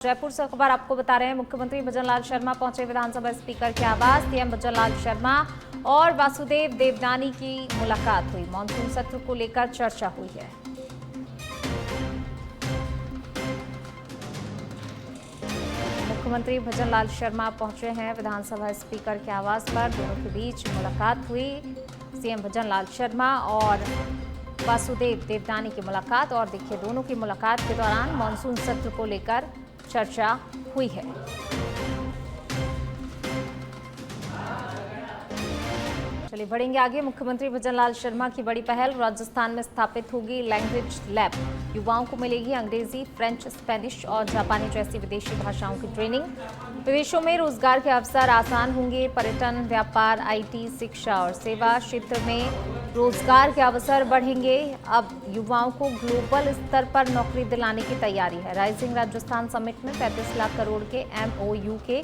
जयपुर से खबर आपको बता रहे हैं। मुख्यमंत्री भजनलाल शर्मा पहुंचे विधानसभा स्पीकर के आवास। सीएम भजनलाल शर्मा और वासुदेव देवनानी की मुलाकात हुई। मानसून सत्र को लेकर चर्चा हुई है। मुख्यमंत्री भजनलाल शर्मा पहुंचे हैं विधानसभा स्पीकर के आवास पर। दोनों के बीच मुलाकात हुई। सीएम भजनलाल शर्मा और वासुदेव देवनानी की मुलाकात। और देखिए, दोनों की मुलाकात के दौरान मानसून सत्र को लेकर चर्चा हुई है। चलिए बढ़ेंगे आगे। मुख्यमंत्री भजनलाल शर्मा की बड़ी पहल, राजस्थान में स्थापित होगी लैंग्वेज लैब। युवाओं को मिलेगी अंग्रेजी, फ्रेंच, स्पेनिश और जापानी जैसी विदेशी भाषाओं की ट्रेनिंग। विदेशों में रोजगार के अवसर आसान होंगे। पर्यटन, व्यापार, आईटी, शिक्षा और सेवा क्षेत्र में रोजगार के अवसर बढ़ेंगे। अब युवाओं को ग्लोबल स्तर पर नौकरी दिलाने की तैयारी है। राइजिंग राजस्थान समिट में 35 लाख करोड़ के MOU के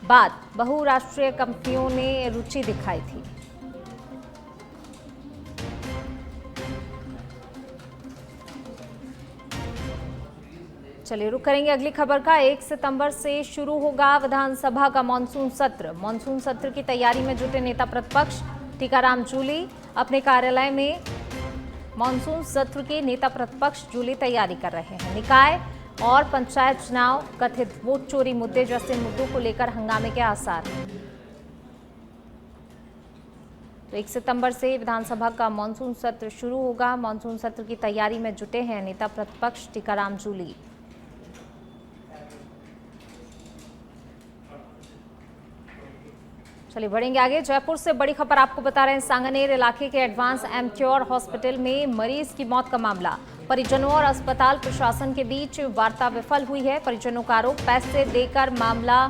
बाद बहुराष्ट्रीय कंपनियों ने रुचि दिखाई थी। चलिए रुक करेंगे अगली खबर का। 1 सितंबर से शुरू होगा विधानसभा का मानसून सत्र। मानसून सत्र की तैयारी में जुटे नेता प्रतिपक्ष। टीकाराम जूली अपने कार्यालय में मानसून सत्र के नेता प्रतिपक्ष जूली तैयारी कर रहे हैं। निकाय और पंचायत चुनाव, कथित वोट चोरी मुद्दे जैसे मुद्दों को लेकर हंगामे के आसार हैं। तो 1 सितंबर से विधानसभा का मानसून सत्र शुरू होगा। मानसून सत्र की तैयारी में जुटे हैं नेता प्रतिपक्ष टीकाराम जूली। चलिए बढ़ेंगे आगे। जयपुर से बड़ी खबर आपको बता रहे हैं। सांगनेर इलाके के एडवांस एमक्योर हॉस्पिटल में मरीज की मौत का मामला। परिजनों और अस्पताल प्रशासन के बीच वार्ता विफल हुई है। परिजनों का आरोप, पैसे देकर मामला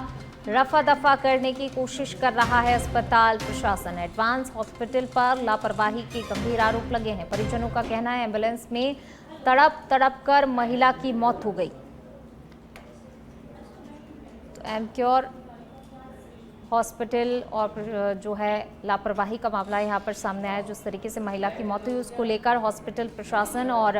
रफा दफा करने की कोशिश कर रहा है अस्पताल प्रशासन। एडवांस हॉस्पिटल पर लापरवाही के गंभीर आरोप लगे हैं। परिजनों का कहना है एम्बुलेंस में तड़प कर महिला की मौत हो गई। तो एमक्योर हॉस्पिटल और जो है लापरवाही का मामला यहाँ पर सामने आया। जिस तरीके से महिला की मौत हुई उसको लेकर हॉस्पिटल प्रशासन और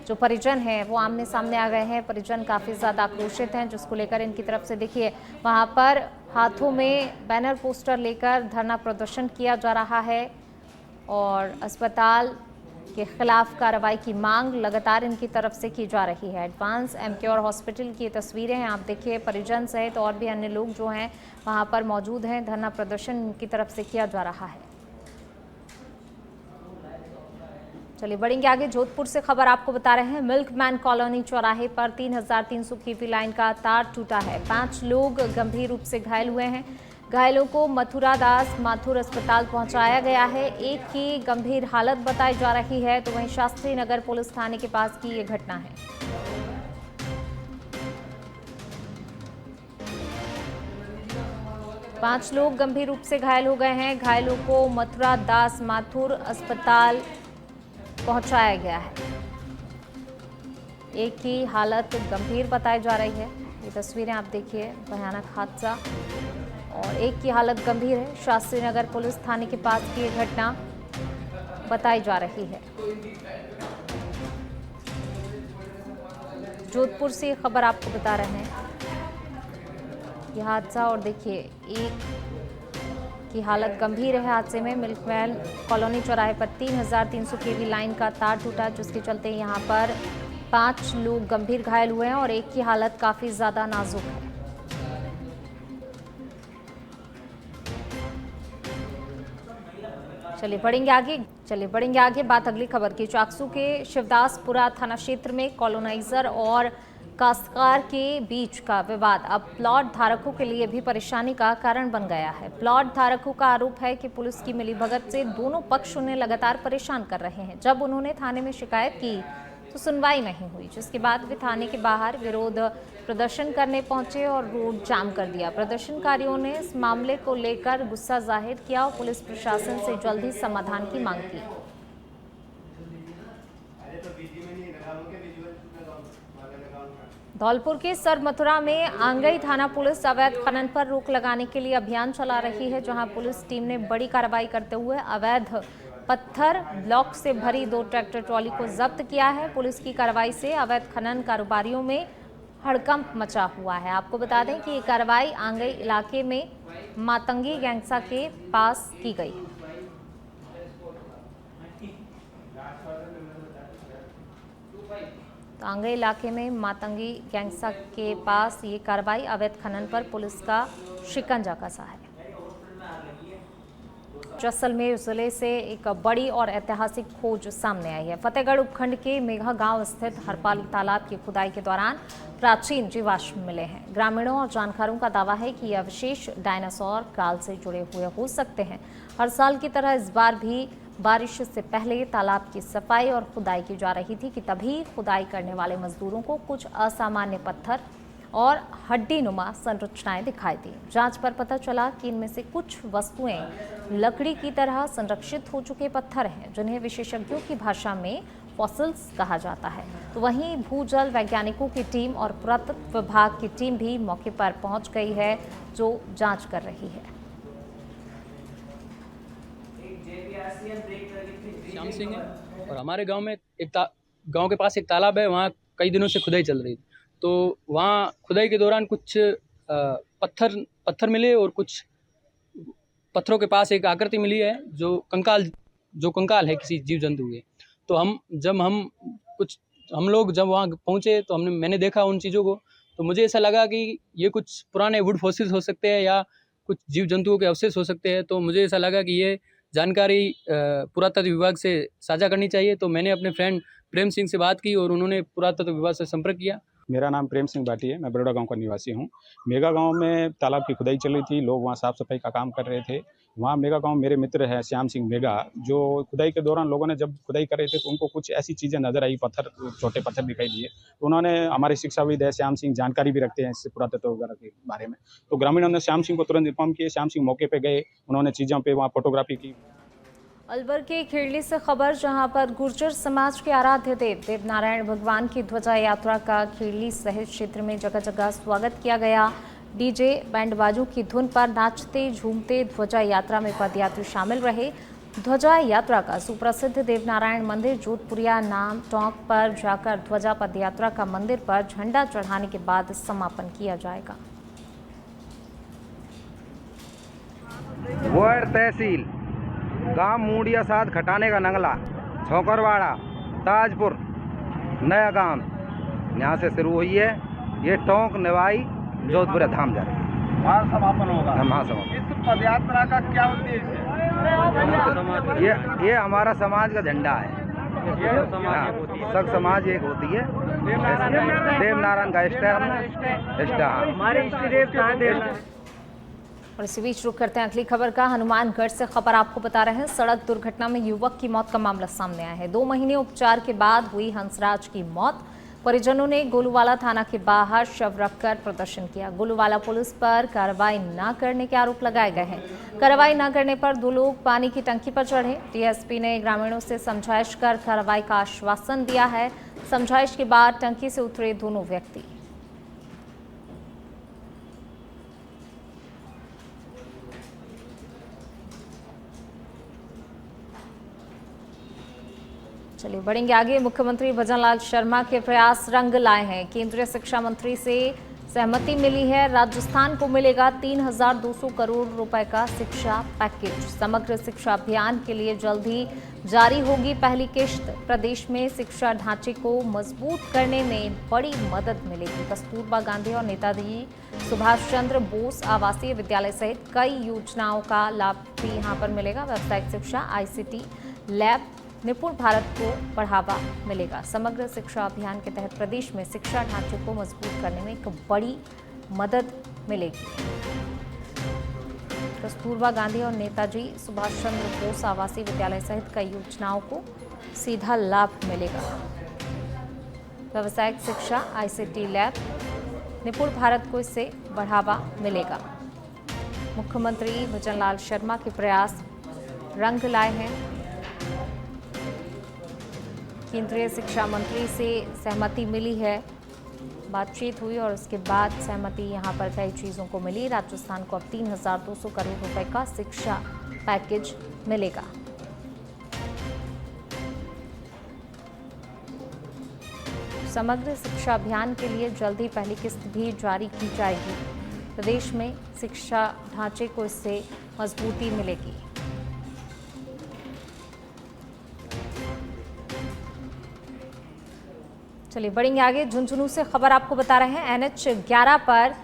जो परिजन हैं वो आमने सामने आ गए हैं। परिजन काफ़ी ज़्यादा आक्रोशित हैं, जिसको लेकर इनकी तरफ से देखिए वहाँ पर हाथों में बैनर पोस्टर लेकर धरना प्रदर्शन किया जा रहा है और अस्पताल के खिलाफ कार्रवाई की मांग लगातार इनकी तरफ से की जा रही है। एडवांस एमक्योर हॉस्पिटल की तस्वीरें हैं, आप देखिए। परिजन सहित और भी अन्य लोग जो हैं वहां पर मौजूद हैं। धरना प्रदर्शन इनकी तरफ से किया जा रहा है। चलिए बढ़ेंगे आगे। जोधपुर से खबर आपको बता रहे हैं। मिल्कमैन कॉलोनी चौराहे पर 3300 kV लाइन का तार टूटा है। 5 लोग गंभीर रूप से घायल हुए हैं। घायलों को मथुरा दास माथुर अस्पताल पहुंचाया गया है। एक की गंभीर हालत बताई जा रही है। तो वहीं शास्त्री नगर पुलिस थाने के पास की ये घटना है। पांच लोग गंभीर रूप से घायल हो गए हैं। घायलों को मथुरा दास माथुर अस्पताल पहुंचाया गया है। एक की हालत गंभीर बताई जा रही है। ये तस्वीरें आप देखिए, भयानक हादसा, और एक की हालत गंभीर है। शास्त्री नगर पुलिस थाने के पास की यह घटना बताई जा रही है। जोधपुर से खबर आपको बता रहे हैं यह हादसा, और देखिए एक की हालत गंभीर है हादसे में। मिल्कमैन कॉलोनी चौराहे पर 3300 kV लाइन का तार टूटा, जिसके चलते यहाँ पर 5 लोग गंभीर घायल हुए हैं और एक की हालत काफी ज्यादा नाजुक है। चलिए बढ़ेंगे आगे। बात अगली खबर की। चाकसू के शिवदासपुरा थाना क्षेत्र में कॉलोनाइजर और काश्तकार के बीच का विवाद अब प्लॉट धारकों के लिए भी परेशानी का कारण बन गया है। प्लॉट धारकों का आरोप है कि पुलिस की मिलीभगत से दोनों पक्ष उन्हें लगातार परेशान कर रहे हैं। जब उन्होंने थाने में शिकायत की तो सुनवाई नहीं हुई, जिसके बाद वे थाने के बाहर विरोध प्रदर्शन करने पहुंचे और रोड जाम कर दिया। प्रदर्शनकारियों ने इस मामले को लेकर गुस्सा जाहिर किया और पुलिस प्रशासन से जल्द ही समाधान की मांग की। धौलपुर के सर मथुरा में आंगई थाना पुलिस अवैध खनन पर रोक लगाने के लिए अभियान चला रही है, जहां पुलिस टीम ने बड़ी कार्रवाई करते हुए अवैध पत्थर ब्लॉक से भरी 2 ट्रैक्टर ट्रॉली को जब्त किया है। पुलिस की कार्रवाई से अवैध खनन कारोबारियों में हड़कंप मचा हुआ है। आपको बता दें कि ये कार्रवाई आंगई इलाके में मातंगी गैंगसा के पास की गई। तो आंगई इलाके में मातंगी गैंगसा के पास ये कार्रवाई, अवैध खनन पर पुलिस का शिकंजा कसा है। जैसलमेर जिले से एक बड़ी और ऐतिहासिक खोज सामने आई है। फतेहगढ़ उपखंड के मेघा गांव स्थित हरपाल तालाब की खुदाई के दौरान प्राचीन जीवाश्म मिले हैं। ग्रामीणों और जानकारों का दावा है कि ये अवशेष डायनासोर काल से जुड़े हुए हो सकते हैं। हर साल की तरह इस बार भी बारिश से पहले तालाब की सफाई और खुदाई की जा रही थी कि तभी खुदाई करने वाले मजदूरों को कुछ असामान्य पत्थर और हड्डीनुमा संरचनाएं दिखाई दी। जांच पर पता चला कि इनमें से कुछ वस्तुएं लकड़ी की तरह संरक्षित हो चुके पत्थर हैं, जिन्हें विशेषज्ञों की भाषा में फॉसिल्स कहा जाता है। तो वहीं भूजल वैज्ञानिकों की टीम और पुरातत्व विभाग की टीम भी मौके पर पहुंच गई है, जो जांच कर रही है। श्याम सिंह है और हमारे गांव में गांव के पास एक तालाब है। वहाँ कई दिनों से खुदाई चल रही थी, तो वहाँ खुदाई के दौरान कुछ पत्थर मिले और कुछ पत्थरों के पास एक आकृति मिली है जो कंकाल है किसी जीव जंतु के। तो हम लोग जब वहाँ पहुँचे तो मैंने देखा उन चीज़ों को, तो मुझे ऐसा लगा कि ये कुछ पुराने वुड फॉसिल्स हो सकते हैं या कुछ जीव जंतुओं के अवशेष हो सकते हैं। तो मुझे ऐसा लगा कि ये जानकारी पुरातत्व विभाग से साझा करनी चाहिए। तो मैंने अपने फ्रेंड प्रेम सिंह से बात की और उन्होंने पुरातत्व विभाग से संपर्क किया। मेरा नाम प्रेम सिंह भाटी है, मैं बड़ौदा गांव का निवासी हूं। मेगा गांव में तालाब की खुदाई चल रही थी, लोग वहां साफ सफाई का काम कर रहे थे। वहां मेगा गांव मेरे मित्र है श्याम सिंह मेगा, जो खुदाई के दौरान लोगों ने जब खुदाई कर रहे थे तो उनको कुछ ऐसी चीज़ें नजर आई, छोटे पत्थर दिखाई दिए। तो उन्होंने, हमारे शिक्षाविद है श्याम सिंह, जानकारी भी रखते हैं इससे पुरातत्व वगैरह के बारे में, तो ग्रामीणों ने श्याम सिंह को तुरंत इन्फॉर्म किए। श्याम सिंह मौके पर गए, उन्होंने चीज़ों पर वहाँ फोटोग्राफी की। अलवर के खेड़ली से खबर, जहां पर गुर्जर समाज के आराध्य देव देवनारायण भगवान की ध्वजा यात्रा का खेड़ली सहित क्षेत्र में जगह जगह स्वागत किया गया। डीजे बैंड बाजों की धुन पर नाचते झूमते ध्वजा यात्रा में पदयात्री शामिल रहे। ध्वजा यात्रा का सुप्रसिद्ध देवनारायण मंदिर जोधपुरिया नाम टोंक पर जाकर ध्वजा पदयात्रा का मंदिर पर झंडा चढ़ाने के बाद समापन किया जाएगा। तहसील गांव मूडिया साथ खटाने का नंगला, छोकरवाड़ा, ताजपुर, नया गांव, यहाँ से शुरू हुई है। ये टोंक निवाई जोधपुर धाम जा रही है। महासमापन होगा। महासमापन। इस पदयात्रा का क्या उद्देश्य है? ये हमारा समाज का झंडा है। सब समाज एक होती है। देवनारायण का इष्ट हमारे इष्ट देव। और इसी बीच रुक करते हैं अगली खबर का। हनुमानगढ़ से खबर आपको बता रहे हैं, सड़क दुर्घटना में युवक की मौत का मामला सामने आया है। 2 महीने उपचार के बाद हुई हंसराज की मौत। परिजनों ने गोलूवाला थाना के बाहर शव रखकर प्रदर्शन किया। गोलूवाला पुलिस पर कार्रवाई न करने के आरोप लगाए गए हैं। कार्रवाई न करने पर 2 लोग पानी की टंकी पर चढ़े। टीएसपी ने ग्रामीणों से समझाइश कर कार्रवाई का आश्वासन दिया है। समझाइश के बाद टंकी से उतरे दोनों व्यक्ति। चलिए बढ़ेंगे आगे। मुख्यमंत्री भजनलाल शर्मा के प्रयास रंग लाए हैं। केंद्रीय शिक्षा मंत्री से सहमति मिली है। राजस्थान को मिलेगा 3,200 करोड़ रुपए का शिक्षा पैकेज। समग्र शिक्षा अभियान के लिए जल्द ही जारी होगी पहली किश्त। प्रदेश में शिक्षा ढांचे को मजबूत करने में बड़ी मदद मिलेगी। कस्तूरबा गांधी और नेताजी सुभाष चंद्र बोस आवासीय विद्यालय सहित कई योजनाओं का लाभ भी यहाँ पर मिलेगा। व्यावसायिक शिक्षा, ICT लैब, निपुण भारत को बढ़ावा मिलेगा। समग्र शिक्षा अभियान के तहत प्रदेश में शिक्षा ढांचे को मजबूत करने में एक बड़ी मदद मिलेगी। कस्तूरबा गांधी और नेताजी सुभाष चंद्र बोस आवासीय विद्यालय सहित कई योजनाओं को सीधा लाभ मिलेगा। व्यावसायिक शिक्षा, ICT लैब, निपुण भारत को इससे बढ़ावा मिलेगा। मुख्यमंत्री भजनलाल शर्मा के प्रयास रंग लाए हैं। केंद्रीय शिक्षा मंत्री से सहमति मिली है, बातचीत हुई और उसके बाद सहमति यहाँ पर कई चीज़ों को मिली। राजस्थान को अब 3,200 करोड़ रुपए का शिक्षा पैकेज मिलेगा। समग्र शिक्षा अभियान के लिए जल्द ही पहली किस्त भी जारी की जाएगी। प्रदेश में शिक्षा ढांचे को इससे मजबूती मिलेगी। चलिए बढ़ेंगे आगे। झुंझुनू से खबर आपको बता रहे हैं। NH 11 पर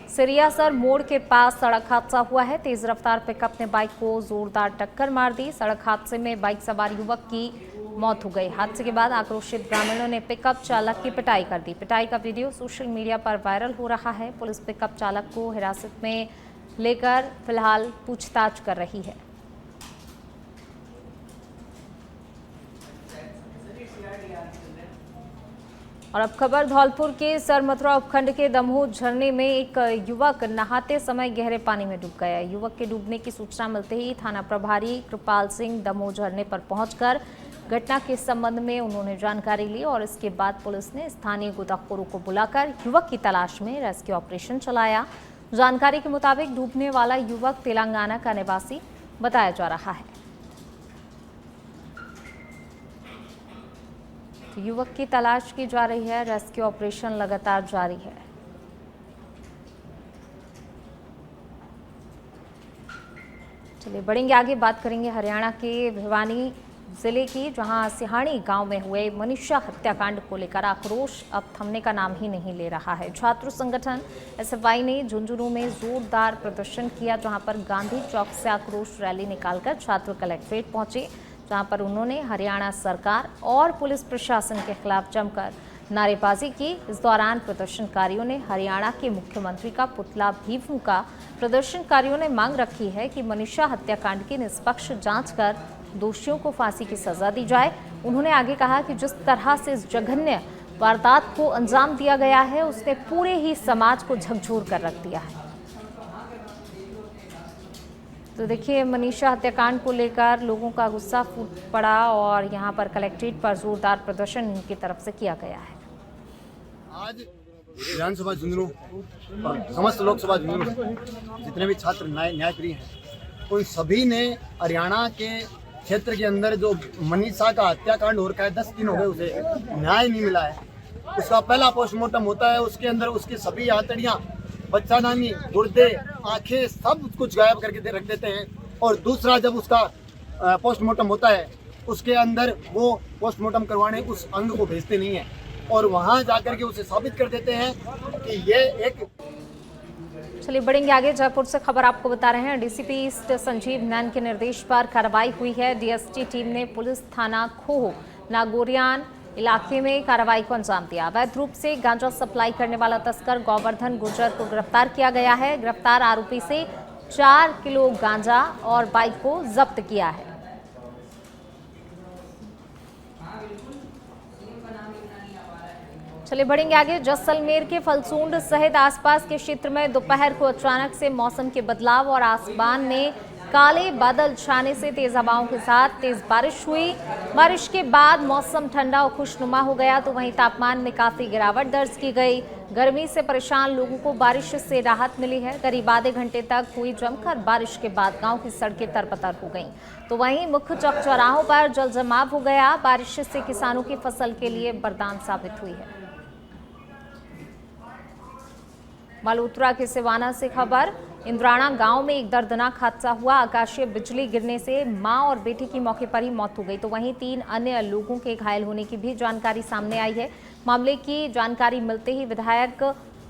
सिरियासर मोड़ के पास सड़क हादसा हुआ है। तेज रफ्तार पिकअप ने बाइक को जोरदार टक्कर मार दी। सड़क हादसे में बाइक सवार युवक की मौत हो गई। हादसे के बाद आक्रोशित ग्रामीणों ने पिकअप चालक की पिटाई कर दी। पिटाई का वीडियो सोशल मीडिया पर वायरल हो रहा है। पुलिस पिकअप चालक को हिरासत में लेकर फिलहाल पूछताछ कर रही है। और अब खबर धौलपुर के सरमथुरा उपखंड के दमोह झरने में एक युवक नहाते समय गहरे पानी में डूब गया। युवक के डूबने की सूचना मिलते ही थाना प्रभारी कृपाल सिंह दमोह झरने पर पहुंचकर घटना के संबंध में उन्होंने जानकारी ली और इसके बाद पुलिस ने स्थानीय गोताखोरों को बुलाकर युवक की तलाश में रेस्क्यू ऑपरेशन चलाया। जानकारी के मुताबिक डूबने वाला युवक तेलंगाना का निवासी बताया जा रहा है। युवक की तलाश की जा रही है। रेस्क्यू ऑपरेशन लगातार जारी है। चलिए बढ़ेंगे आगे, बात करेंगे हरियाणा के भिवानी जिले की, जहां सिहानी गांव में हुए मनीषा हत्याकांड को लेकर आक्रोश अब थमने का नाम ही नहीं ले रहा है। छात्र संगठन SFI ने झुंझुनू में जोरदार प्रदर्शन किया, जहां पर गांधी चौक से आक्रोश रैली निकालकर छात्र कलेक्ट्रेट पहुंचे, जहां पर उन्होंने हरियाणा सरकार और पुलिस प्रशासन के खिलाफ जमकर नारेबाजी की। इस दौरान प्रदर्शनकारियों ने हरियाणा के मुख्यमंत्री का पुतला भी फूंका। प्रदर्शनकारियों ने मांग रखी है कि मनीषा हत्याकांड की निष्पक्ष जांच कर दोषियों को फांसी की सजा दी जाए। उन्होंने आगे कहा कि जिस तरह से इस जघन्य वारदात को अंजाम दिया गया है, उसने पूरे ही समाज को झकझोर कर रख दिया है। तो देखिए, मनीषा हत्याकांड को लेकर लोगों का गुस्सा फूट पड़ा और यहां पर कलेक्ट्रेट पर जोरदार प्रदर्शन इनकी तरफ से किया गया है। आज विधानसभा झुंझुनू और समस्त लोकसभा झुंझुनू जितने भी छात्र न्यायप्रिय हैं, उन सभी ने हरियाणा के क्षेत्र के अंदर जो मनीषा का हत्याकांड हो रखा है, 10 दिन हो गए उसे न्याय नहीं मिला है। उसका पहला पोस्टमार्टम होता है, उसके अंदर उसकी सभी आंतड़ियाँ, बच्चादानी, गुर्दे, आंखें सब कुछ गायब करके रख देते हैं। और दूसरा, जब उसका पोस्टमार्टम होता है, उसके अंदर वो पोस्टमार्टम करवाने उस अंग को भेजते नहीं है और वहां जाकर के उसे साबित कर देते हैं कि ये एक। चलिए बढ़ेंगे आगे। जयपुर से खबर आपको बता रहे हैं। DCP ईस्ट संजीव नैन के निर्देश पर कार्रवाई हुई है। DST टीम ने पुलिस थाना खोह नागोरियान इलाके में कार्रवाई को अंजाम दिया। अवैध रूप से गांजा सप्लाई करने वाला तस्कर गोवर्धन गुर्जर को गिरफ्तार किया गया है। गिरफ्तार आरोपी से 4 किलो गांजा और बाइक को जब्त किया है। चलिए बढ़ेंगे आगे। जैसलमेर के फलसूंड सहित आसपास के क्षेत्र में दोपहर को अचानक से मौसम के बदलाव और आसमान में काले बादल छाने से तेज हवाओं के साथ तेज बारिश हुई। बारिश के बाद मौसम ठंडा और खुशनुमा हो गया, तो वहीं तापमान में काफी गिरावट दर्ज की गई। गर्मी से परेशान लोगों को बारिश से राहत मिली है। करीब आधे घंटे तक हुई जमकर बारिश के बाद गांव की सड़कें तरबतर हो गईं, तो वहीं मुख्य चौक चौराहों पर जल जमाव हो गया। बारिश से किसानों की फसल के लिए वरदान साबित हुई है। मलहोत्रा के सिवाना से खबर। इंद्राणा गांव में एक दर्दनाक हादसा हुआ। आकाशीय बिजली गिरने से मां और बेटे की मौके पर ही मौत हो गई, तो वहीं 3 अन्य लोगों के घायल होने की भी जानकारी सामने आई है। मामले की जानकारी मिलते ही विधायक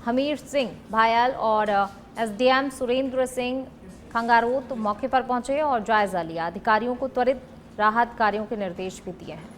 हमीर सिंह भायल और SDM सुरेंद्र सिंह खंगारोत मौके पर पहुंचे और जायजा लिया। अधिकारियों को त्वरित राहत कार्यों के निर्देश भी दिए हैं।